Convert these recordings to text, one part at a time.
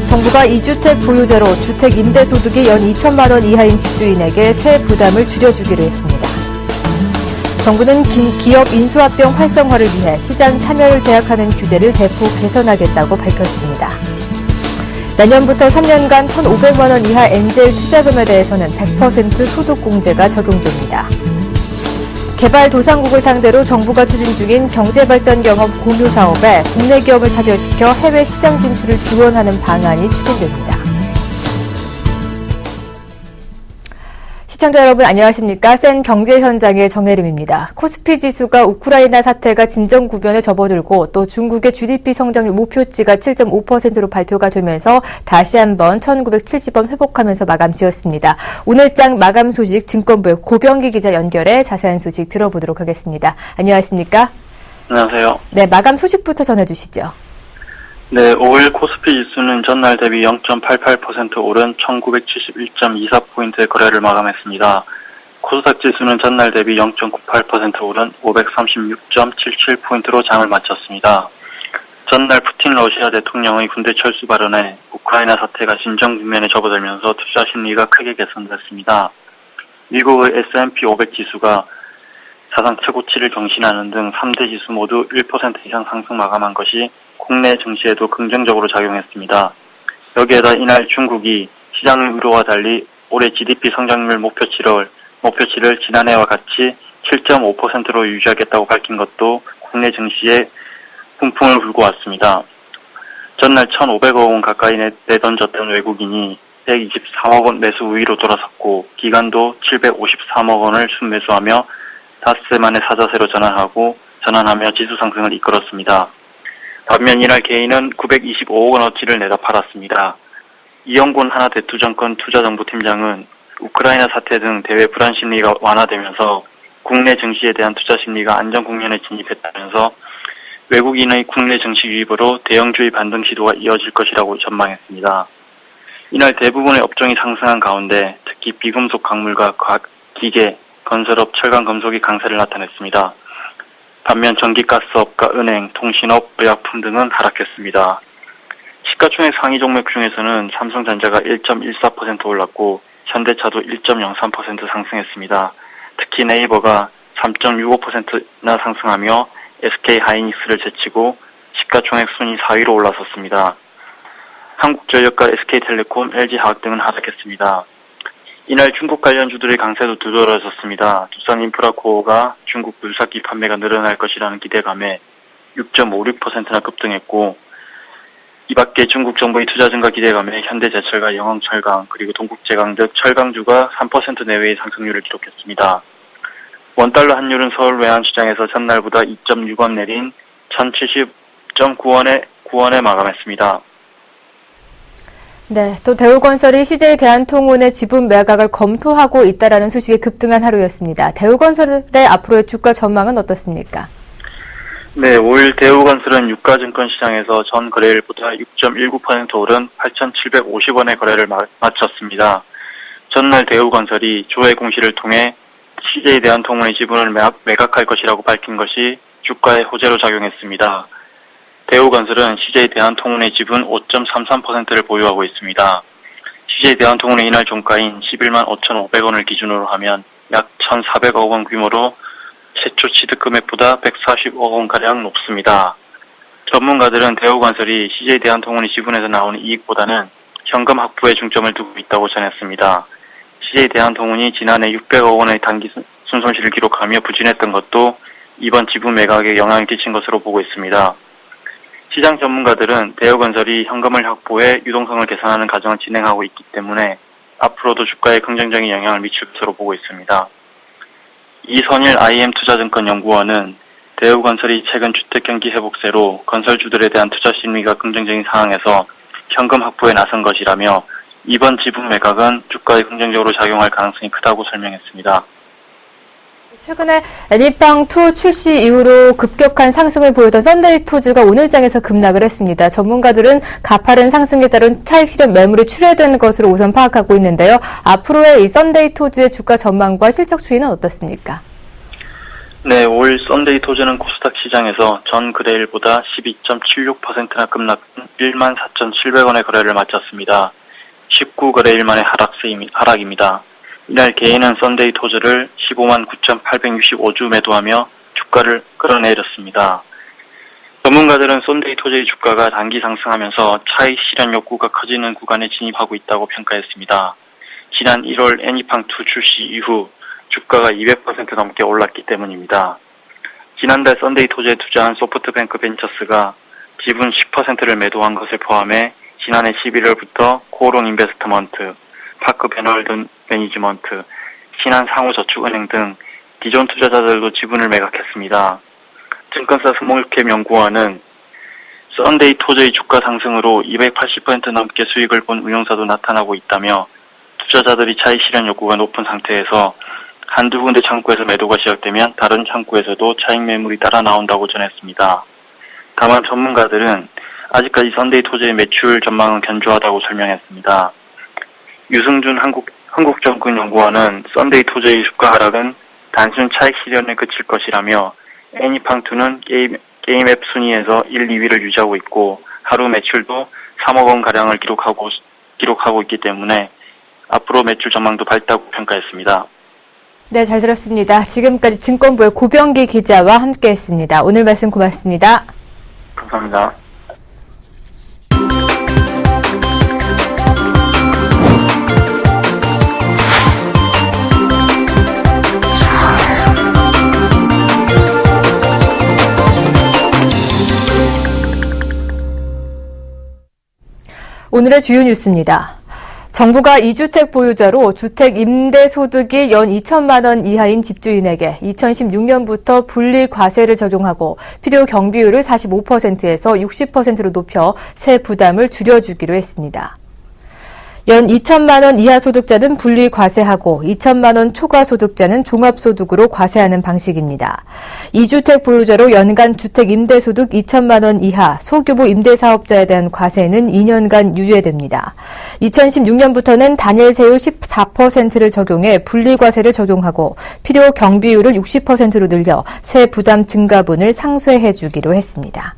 정부가 2주택 보유자로 주택 임대소득이 연 2천만 원 이하인 집주인에게 세 부담을 줄여주기로 했습니다. 정부는 기업 인수합병 활성화를 위해 시장 참여를 제약하는 규제를 대폭 개선하겠다고 밝혔습니다. 내년부터 3년간 1,500만 원 이하 엔젤 투자금에 대해서는 100% 소득공제가 적용됩니다. 개발도상국을 상대로 정부가 추진 중인 경제발전 경험 공유 사업에 국내 기업을 참여시켜 해외 시장 진출을 지원하는 방안이 추진됩니다. 시청자 여러분 안녕하십니까? 센 경제 현장의 정혜림입니다. 코스피 지수가 우크라이나 사태가 진정구변에 접어들고 또 중국의 GDP 성장률 목표치가 7.5%로 발표가 되면서 다시 한번 1970원 회복하면서 마감 지었습니다. 오늘장 마감 소식 증권부의 고병기 기자 연결해 자세한 소식 들어보도록 하겠습니다. 안녕하십니까? 안녕하세요. 네, 마감 소식부터 전해주시죠. 네, 5일 코스피 지수는 전날 대비 0.88% 오른 1971.24포인트의 거래를 마감했습니다. 코스닥 지수는 전날 대비 0.98% 오른 536.77포인트로 장을 마쳤습니다. 전날 푸틴 러시아 대통령의 군대 철수 발언에 우크라이나 사태가 진정 국면에 접어들면서 투자 심리가 크게 개선됐습니다. 미국의 S&P 500 지수가 사상 최고치를 경신하는 등 3대 지수 모두 1% 이상 상승 마감한 것이 국내 증시에도 긍정적으로 작용했습니다. 여기에다 이날 중국이 시장 의료와 달리 올해 GDP 성장률 목표치를 지난해와 같이 7.5%로 유지하겠다고 밝힌 것도 국내 증시에 훈풍을 불고 왔습니다. 전날 1,500억 원 가까이 내던졌던 외국인이 123억 원 매수 우위로 돌아섰고 기관도 753억 원을 순매수하며 닷새 만에 사자세로 전환하며 지수 상승을 이끌었습니다. 반면 이날 개인은 925억 원어치를 내다 팔았습니다. 이영곤 하나대투증권 투자정보팀장은 우크라이나 사태 등 대외 불안 심리가 완화되면서 국내 증시에 대한 투자 심리가 안정 국면에 진입했다면서 외국인의 국내 증시 유입으로 대형주의 반등 시도가 이어질 것이라고 전망했습니다. 이날 대부분의 업종이 상승한 가운데 특히 비금속 광물과 기계, 건설업, 철강, 금속이 강세를 나타냈습니다. 반면 전기가스업과 은행, 통신업, 의약품 등은 하락했습니다. 시가총액 상위 종목 중에서는 삼성전자가 1.14% 올랐고 현대차도 1.03% 상승했습니다. 특히 네이버가 3.65%나 상승하며 SK하이닉스를 제치고 시가총액 순위 4위로 올라섰습니다. 한국전력과 SK텔레콤, LG화학 등은 하락했습니다. 이날 중국 관련주들의 강세도 두드러졌습니다. 두산인프라코어가 중국 물삭기 판매가 늘어날 것이라는 기대감에 6.56%나 급등했고 이 밖에 중국 정부의 투자 증가 기대감에 현대제철과 영흥철강 그리고 동국제강 등 철강주가 3% 내외의 상승률을 기록했습니다. 원달러 환율은 서울 외환시장에서 전날보다 2.6원 내린 1,070.9원에 마감했습니다. 네, 또 대우건설이 CJ 대한통운의 지분 매각을 검토하고 있다라는 소식이 급등한 하루였습니다. 대우건설의 앞으로의 주가 전망은 어떻습니까? 네, 5일 대우건설은 유가증권 시장에서 전 거래일보다 6.19% 오른 8,750원의 거래를 마쳤습니다. 전날 대우건설이 조회 공시를 통해 CJ 대한통운의 지분을 매각할 것이라고 밝힌 것이 주가에 호재로 작용했습니다. 대우건설은 CJ 대한통운의 지분 5.33%를 보유하고 있습니다. CJ 대한통운의 이날 종가인 11만 5,500원을 기준으로 하면 약 1,400억 원 규모로 최초 취득 금액보다 140억 원가량 높습니다. 전문가들은 대우건설이 CJ 대한통운의 지분에서 나오는 이익보다는 현금 확보에 중점을 두고 있다고 전했습니다. CJ 대한통운이 지난해 600억 원의 단기 순손실을 기록하며 부진했던 것도 이번 지분 매각에 영향을 끼친 것으로 보고 있습니다. 시장 전문가들은 대우건설이 현금을 확보해 유동성을 개선하는 과정을 진행하고 있기 때문에 앞으로도 주가에 긍정적인 영향을 미칠 것으로 보고 있습니다. 이선일 IM투자증권 연구원은 대우건설이 최근 주택경기 회복세로 건설주들에 대한 투자 심리가 긍정적인 상황에서 현금 확보에 나선 것이라며 이번 지분 매각은 주가에 긍정적으로 작용할 가능성이 크다고 설명했습니다. 최근에 애니팡2 출시 이후로 급격한 상승을 보이던 썬데이토즈가 오늘장에서 급락을 했습니다. 전문가들은 가파른 상승에 따른 차익 실현 매물이 출회된 것으로 우선 파악하고 있는데요. 앞으로의 이 썬데이토즈의 주가 전망과 실적 추이는 어떻습니까? 네, 올 썬데이토즈는 코스닥 시장에서 전 거래일보다 12.76%나 급락한 14,700원의 거래를 마쳤습니다. 19거래일 만의 하락입니다. 이날 개인은 썬데이토즈를 159,865주 매도하며 주가를 끌어내렸습니다. 전문가들은 썬데이토즈의 주가가 단기 상승하면서 차익 실현 욕구가 커지는 구간에 진입하고 있다고 평가했습니다. 지난 1월 애니팡2 출시 이후 주가가 200% 넘게 올랐기 때문입니다. 지난달 썬데이토즈에 투자한 소프트뱅크 벤처스가 지분 10%를 매도한 것을 포함해 지난해 11월부터 코오롱 인베스트먼트, 파크 베널든 매니지먼트, 신한 상호저축은행 등 기존 투자자들도 지분을 매각했습니다. 증권사 스몰캡 연구원은 썬데이토즈의 주가 상승으로 280% 넘게 수익을 본 운용사도 나타나고 있다며 투자자들이 차익 실현 욕구가 높은 상태에서 한두 군데 창구에서 매도가 시작되면 다른 창구에서도 차익 매물이 따라 나온다고 전했습니다. 다만 전문가들은 아직까지 썬데이토즈의 매출 전망은 견조하다고 설명했습니다. 유승준 한국증권연구원은 썬데이토즈의 주가 하락은 단순 차익 실현에 그칠 것이라며 애니팡2는 게임 앱 순위에서 1, 2위를 유지하고 있고 하루 매출도 3억 원가량을 기록하고 있기 때문에 앞으로 매출 전망도 밝다고 평가했습니다. 네, 잘 들었습니다. 지금까지 증권부의 고병기 기자와 함께했습니다. 오늘 말씀 고맙습니다. 감사합니다. 오늘의 주요 뉴스입니다. 정부가 2주택 보유자로 주택 임대 소득이 연 2천만 원 이하인 집주인에게 2016년부터 분리 과세를 적용하고 필요 경비율을 45%에서 60%로 높여 세 부담을 줄여주기로 했습니다. 연 2천만 원 이하 소득자는 분리 과세하고 2천만 원 초과 소득자는 종합소득으로 과세하는 방식입니다. 2주택 보유자로 연간 주택 임대소득 2천만 원 이하 소규모 임대사업자에 대한 과세는 2년간 유예됩니다. 2016년부터는 단일세율 14%를 적용해 분리과세를 적용하고 필요 경비율을 60%로 늘려 세 부담 증가분을 상쇄해 주기로 했습니다.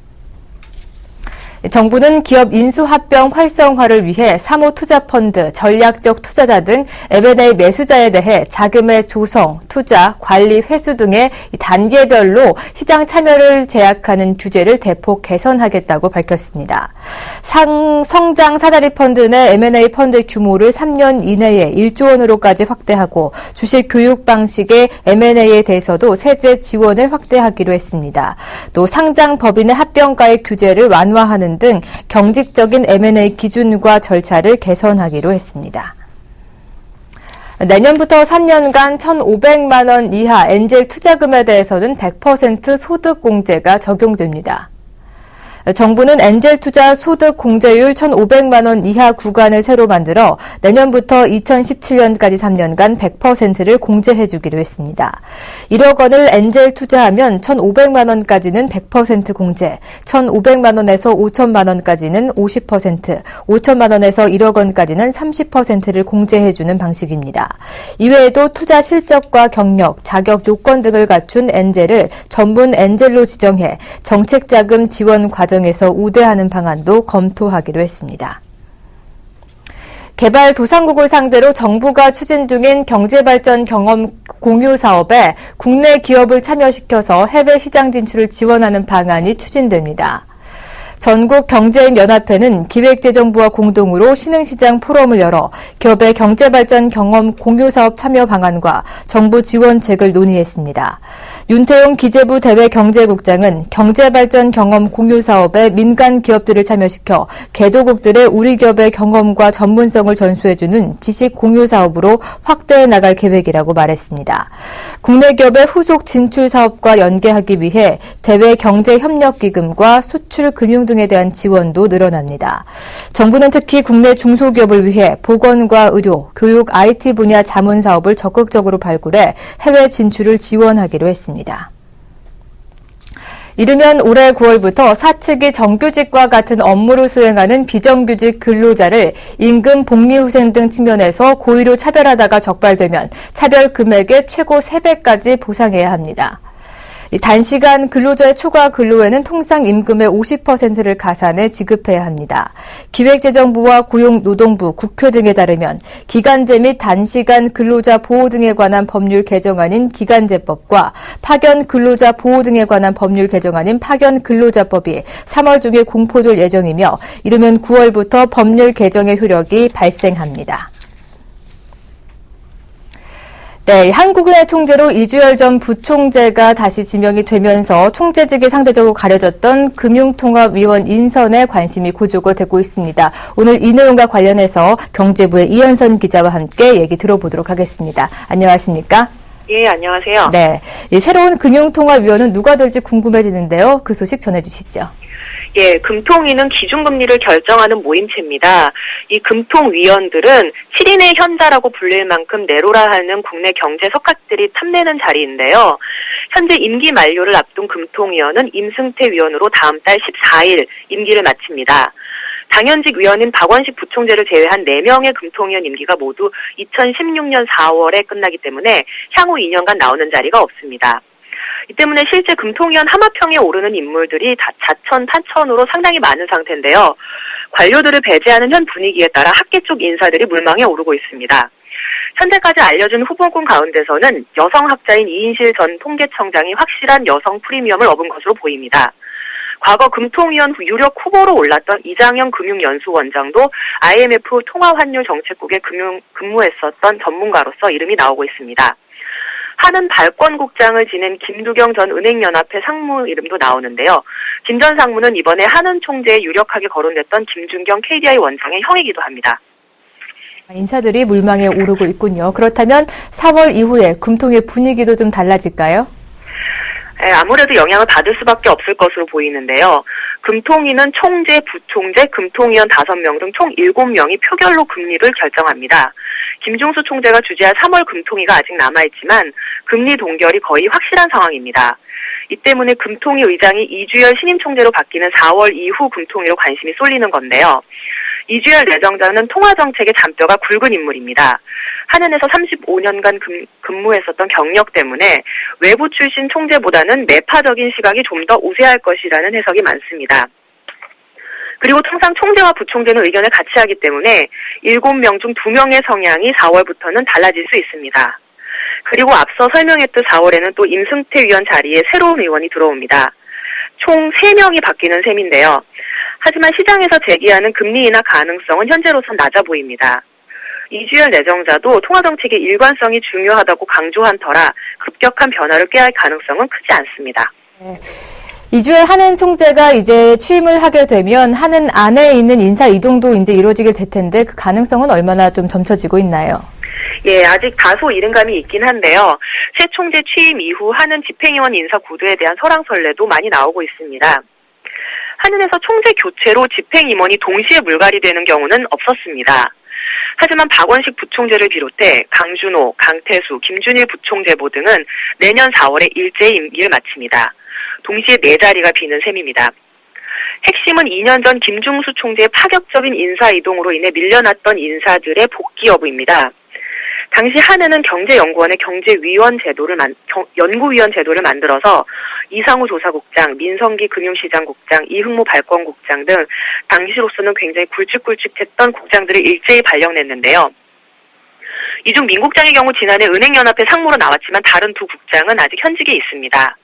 정부는 기업 인수합병 활성화를 위해 사모투자펀드, 전략적 투자자 등 M&A 매수자에 대해 자금의 조성, 투자, 관리 회수 등의 단계별로 시장 참여를 제약하는 규제를 대폭 개선하겠다고 밝혔습니다. 성장 사다리 펀드 내 M&A 펀드 규모를 3년 이내에 1조 원으로까지 확대하고 주식 교육 방식의 M&A에 대해서도 세제 지원을 확대하기로 했습니다. 또 상장 법인의 합병가액 규제를 완화하는 등 경직적인 M&A 기준과 절차를 개선하기로 했습니다. 내년부터 3년간 1,500만 원 이하 엔젤 투자금에 대해서는 100% 소득 공제가 적용됩니다. 정부는 엔젤 투자 소득 공제율 1,500만 원 이하 구간을 새로 만들어 내년부터 2017년까지 3년간 100%를 공제해 주기로 했습니다. 1억 원을 엔젤 투자하면 1,500만 원까지는 100% 공제, 1,500만 원에서 5천만 원까지는 50%, 5천만 원에서 1억 원까지는 30%를 공제해 주는 방식입니다. 이외에도 투자 실적과 경력, 자격 요건 등을 갖춘 엔젤을 전문 엔젤로 지정해 정책자금 지원 과정에서 우대하는 방안도 검토하기로 했습니다. 개발도상국을 상대로 정부가 추진 중인 경제발전 경험 공유 사업에 국내 기업을 참여시켜서 해외 시장 진출을 지원하는 방안이 추진됩니다. 전국경제인연합회는 기획재정부와 공동으로 신흥시장 포럼을 열어 기업의 경제발전 경험 공유사업 참여 방안과 정부 지원책을 논의했습니다. 윤태용 기재부 대외경제국장은 경제발전 경험 공유 사업에 민간 기업들을 참여시켜 개도국들의 우리 기업의 경험과 전문성을 전수해주는 지식 공유 사업으로 확대해 나갈 계획이라고 말했습니다. 국내 기업의 후속 진출 사업과 연계하기 위해 대외경제협력기금과 수출금융 등에 대한 지원도 늘어납니다. 정부는 특히 국내 중소기업을 위해 보건과 의료, 교육, IT 분야 자문 사업을 적극적으로 발굴해 해외 진출을 지원하기로 했습니다. 이르면 올해 9월부터 사측이 정규직과 같은 업무를 수행하는 비정규직 근로자를 임금, 복리후생 등 측면에서 고의로 차별하다가 적발되면 차별 금액의 최고 3배까지 보상해야 합니다. 단시간 근로자의 초과 근로에는 통상 임금의 50%를 가산해 지급해야 합니다. 기획재정부와 고용노동부, 국회 등에 따르면 기간제 및 단시간 근로자 보호 등에 관한 법률 개정안인 기간제법과 파견 근로자 보호 등에 관한 법률 개정안인 파견 근로자법이 3월 중에 공포될 예정이며 이르면 9월부터 법률 개정의 효력이 발생합니다. 네, 한국은행 총재로 이주열 전 부총재가 다시 지명이 되면서 총재직이 상대적으로 가려졌던 금융통합위원 인선에 관심이 고조가 되고 있습니다. 오늘 이 내용과 관련해서 경제부의 이현선 기자와 함께 얘기 들어보도록 하겠습니다. 안녕하십니까? 예, 안녕하세요. 네, 새로운 금융통합위원은 누가 될지 궁금해지는데요. 그 소식 전해주시죠. 예, 금통위는 기준금리를 결정하는 모임체입니다. 이 금통위원들은 7인의 현자라고 불릴 만큼 내로라 하는 국내 경제 석학들이 탐내는 자리인데요. 현재 임기 만료를 앞둔 금통위원은 임승태 위원으로 다음 달 14일 임기를 마칩니다. 당연직 위원인 박원식 부총재를 제외한 4명의 금통위원 임기가 모두 2016년 4월에 끝나기 때문에 향후 2년간 나오는 자리가 없습니다. 이 때문에 실제 금통위원 하마평에 오르는 인물들이 자천타천으로 상당히 많은 상태인데요. 관료들을 배제하는 현 분위기에 따라 학계 쪽 인사들이 물망에 오르고 있습니다. 현재까지 알려진 후보군 가운데서는 여성 학자인 이인실 전 통계청장이 확실한 여성 프리미엄을 얻은 것으로 보입니다. 과거 금통위원 유력 후보로 올랐던 이장현 금융연수원장도 IMF 통화환율정책국에 근무했었던 전문가로서 이름이 나오고 있습니다. 한은 발권국장을 지낸 김두경 전 은행연합회 상무 이름도 나오는데요. 김 전 상무는 이번에 한은 총재에 유력하게 거론됐던 김준경 KDI 원장의 형이기도 합니다. 인사들이 물망에 오르고 있군요. 그렇다면 4월 이후에 금통의 분위기도 좀 달라질까요? 아무래도 영향을 받을 수밖에 없을 것으로 보이는데요. 금통위는 총재, 부총재, 금통위원 5명 등 총 7명이 표결로 금리를 결정합니다. 김중수 총재가 주재할 3월 금통위가 아직 남아있지만 금리 동결이 거의 확실한 상황입니다. 이 때문에 금통위 의장이 이주열 신임 총재로 바뀌는 4월 이후 금통위로 관심이 쏠리는 건데요. 이주열 내정자는 통화정책의 잔뼈가 굵은 인물입니다. 한은에서 35년간 근무했었던 경력 때문에 외부 출신 총재보다는 매파적인 시각이 좀 더 우세할 것이라는 해석이 많습니다. 그리고 통상 총재와 부총재는 의견을 같이 하기 때문에 7명 중 2명의 성향이 4월부터는 달라질 수 있습니다. 그리고 앞서 설명했듯 4월에는 또 임승태 위원 자리에 새로운 의원이 들어옵니다. 총 3명이 바뀌는 셈인데요. 하지만 시장에서 제기하는 금리 인하 가능성은 현재로선 낮아 보입니다. 이주열 내정자도 통화정책의 일관성이 중요하다고 강조한 터라 급격한 변화를 꾀할 가능성은 크지 않습니다. 네. 이주열 한은 총재가 이제 취임을 하게 되면 한은 안에 있는 인사 이동도 이제 이루어지게 될 텐데 그 가능성은 얼마나 좀 점쳐지고 있나요? 예, 아직 다소 이른감이 있긴 한데요. 새 총재 취임 이후 한은 집행위원 인사 구도에 대한 설왕설래도 많이 나오고 있습니다. 한은에서 총재 교체로 집행임원이 동시에 물갈이 되는 경우는 없었습니다. 하지만 박원식 부총재를 비롯해 강준호, 강태수, 김준일 부총재보 등은 내년 4월에 일제히 임기를 마칩니다. 동시에 4자리가 비는 셈입니다. 핵심은 2년 전 김중수 총재의 파격적인 인사 이동으로 인해 밀려났던 인사들의 복귀 여부입니다. 당시 한은은 경제연구원의 연구위원 제도를 만들어서 이상우 조사국장, 민성기 금융시장국장, 이흥모 발권국장 등 당시로서는 굉장히 굵직굵직했던 국장들을 일제히 발령냈는데요. 이 중 민국장의 경우 지난해 은행연합회 상무로 나왔지만 다른 2 국장은 아직 현직에 있습니다.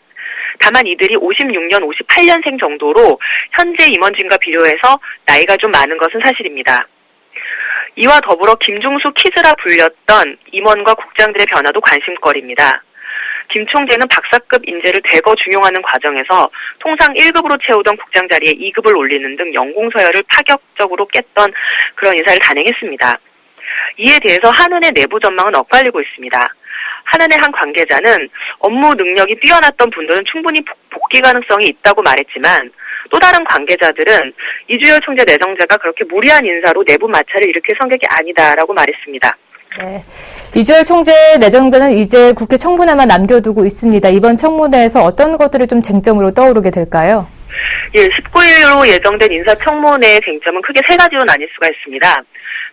다만 이들이 56년, 58년생 정도로 현재 임원진과 비교해서 나이가 좀 많은 것은 사실입니다. 이와 더불어 김중수 키즈라 불렸던 임원과 국장들의 변화도 관심거리입니다. 김 총재는 박사급 인재를 대거 중용하는 과정에서 통상 1급으로 채우던 국장 자리에 2급을 올리는 등 연공서열을 파격적으로 깼던 그런 인사를 단행했습니다. 이에 대해서 한은의 내부 전망은 엇갈리고 있습니다. 한은의 한 관계자는 업무 능력이 뛰어났던 분들은 충분히 복귀 가능성이 있다고 말했지만 또 다른 관계자들은 이주열 총재 내정자가 그렇게 무리한 인사로 내부 마찰을 일으킬 성격이 아니다라고 말했습니다. 네. 이주열 총재 내정자는 이제 국회 청문회만 남겨두고 있습니다. 이번 청문회에서 어떤 것들이 좀 쟁점으로 떠오르게 될까요? 예, 19일로 예정된 인사청문회의 쟁점은 크게 세 가지로 나뉠 수가 있습니다.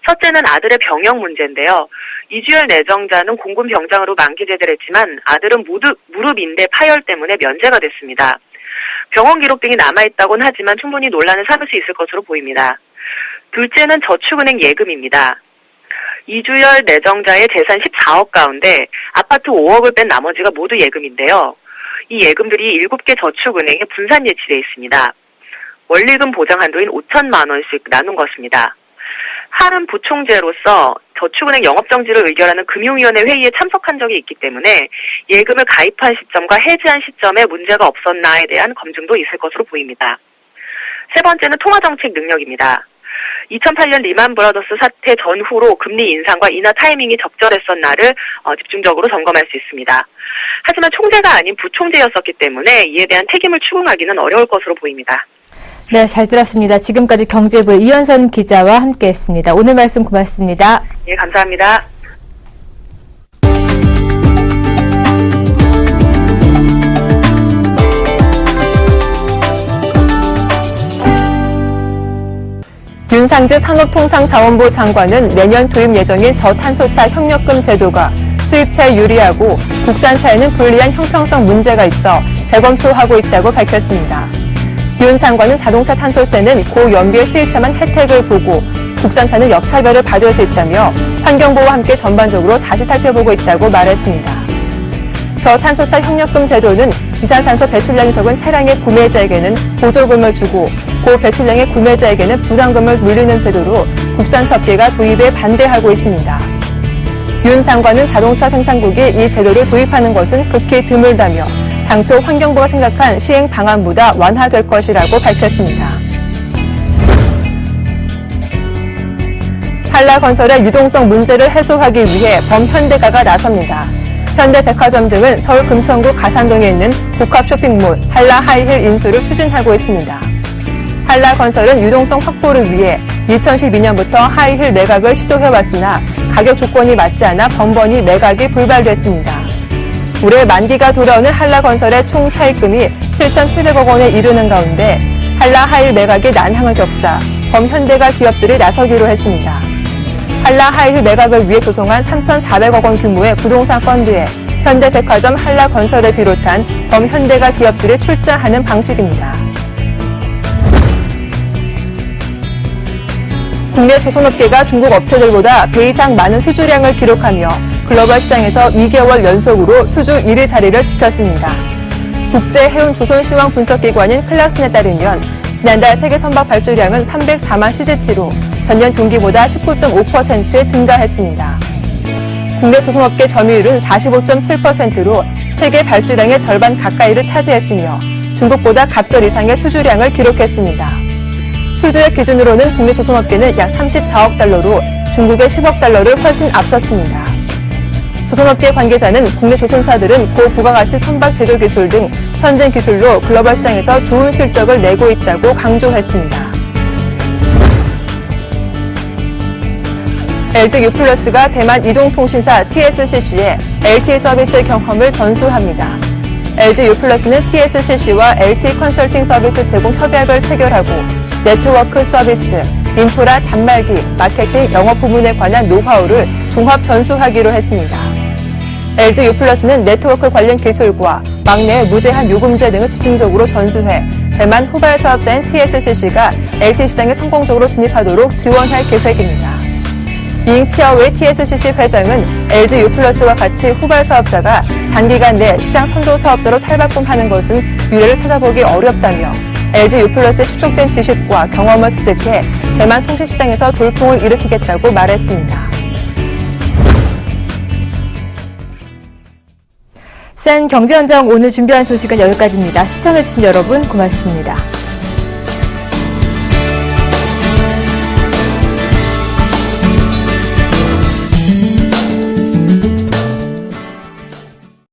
첫째는 아들의 병역 문제인데요. 이주열 내정자는 공군 병장으로 만기 제대를 했지만 아들은 무릎 인대 파열 때문에 면제가 됐습니다. 병원 기록 등이 남아있다고는 하지만 충분히 논란을 삼을 수 있을 것으로 보입니다. 둘째는 저축은행 예금입니다. 이주열 내정자의 재산 14억 가운데 아파트 5억을 뺀 나머지가 모두 예금인데요. 이 예금들이 7개 저축은행에 분산 예치되어 있습니다. 원리금 보장 한도인 5천만 원씩 나눈 것입니다. 한은 부총재로서 저축은행 영업정지를 의결하는 금융위원회 회의에 참석한 적이 있기 때문에 예금을 가입한 시점과 해지한 시점에 문제가 없었나에 대한 검증도 있을 것으로 보입니다. 세 번째는 통화정책 능력입니다. 2008년 리만 브라더스 사태 전후로 금리 인상과 인하 타이밍이 적절했었나를 집중적으로 점검할 수 있습니다. 하지만 총재가 아닌 부총재였었기 때문에 이에 대한 책임을 추궁하기는 어려울 것으로 보입니다. 네, 잘 들었습니다. 지금까지 경제부의 이현선 기자와 함께했습니다. 오늘 말씀 고맙습니다. 예, 감사합니다. 윤상주 산업통상자원부 장관은 내년 도입 예정인 저탄소차 협력금 제도가 수입차에 유리하고 국산차에는 불리한 형평성 문제가 있어 재검토하고 있다고 밝혔습니다. 윤 장관은 자동차 탄소세는 고연비의 수입차만 혜택을 보고 국산차는 역차별을 받을 수 있다며 환경보호와 함께 전반적으로 다시 살펴보고 있다고 말했습니다. 저탄소차 협력금 제도는 이산탄소 배출량이 적은 차량의 구매자에게는 보조금을 주고 고배출량의 구매자에게는 부담금을 물리는 제도로 국산차 업계가 도입에 반대하고 있습니다. 윤 장관은 자동차 생산국이 이 제도를 도입하는 것은 극히 드물다며 당초 환경부가 생각한 시행 방안보다 완화될 것이라고 밝혔습니다. 한라건설의 유동성 문제를 해소하기 위해 범현대가가 나섭니다. 현대백화점 등은 서울 금천구 가산동에 있는 복합 쇼핑몰 한라하이힐 인수를 추진하고 있습니다. 한라건설은 유동성 확보를 위해 2012년부터 하이힐 매각을 시도해왔으나 가격 조건이 맞지 않아 번번이 매각이 불발됐습니다. 올해 만기가 돌아오는 한라건설의 총 차입금이 7,700억 원에 이르는 가운데 한라하이힐 매각이 난항을 겪자 범현대가 기업들이 나서기로 했습니다. 한라하이힐 매각을 위해 조성한 3,400억 원 규모의 부동산 펀드에 현대백화점 한라건설을 비롯한 범현대가 기업들이 출자하는 방식입니다. 국내 조선업계가 중국 업체들보다 배 이상 많은 수주량을 기록하며 글로벌 시장에서 2개월 연속으로 수주 1위 자리를 지켰습니다. 국제해운조선시황 분석기관인 클락슨에 따르면 지난달 세계 선박 발주량은 304만 CGT로 전년 동기보다 19.5% 증가했습니다. 국내 조선업계 점유율은 45.7%로 세계 발주량의 절반 가까이를 차지했으며 중국보다 갑절 이상의 수주량을 기록했습니다. 수주액 기준으로는 국내 조선업계는 약 34억 달러로 중국의 10억 달러를 훨씬 앞섰습니다. 조선업계 관계자는 국내 조선사들은 고부가가치 선박 제조 기술 등 선진 기술로 글로벌 시장에서 좋은 실적을 내고 있다고 강조했습니다. LG유플러스가 대만 이동통신사 TSCC에 LTE 서비스 경험을 전수합니다. LG유플러스는 TSCC와 LTE 컨설팅 서비스 제공 협약을 체결하고 네트워크 서비스, 인프라 단말기, 마케팅, 영업 부문에 관한 노하우를 종합 전수하기로 했습니다. LG유플러스는 네트워크 관련 기술과 막내 무제한 요금제 등을 집중적으로 전수해 대만 후발 사업자인 TSCC가 LTE 시장에 성공적으로 진입하도록 지원할 계획입니다. 잉치아오의 TSCC 회장은 LG유플러스와 같이 후발 사업자가 단기간 내 시장 선도 사업자로 탈바꿈하는 것은 유례를 찾아보기 어렵다며 LG유플러스의 축적된 지식과 경험을 습득해 대만 통신시장에서 돌풍을 일으키겠다고 말했습니다. 센 경제 현장 오늘 준비한 소식은 여기까지입니다. 시청해주신 여러분 고맙습니다.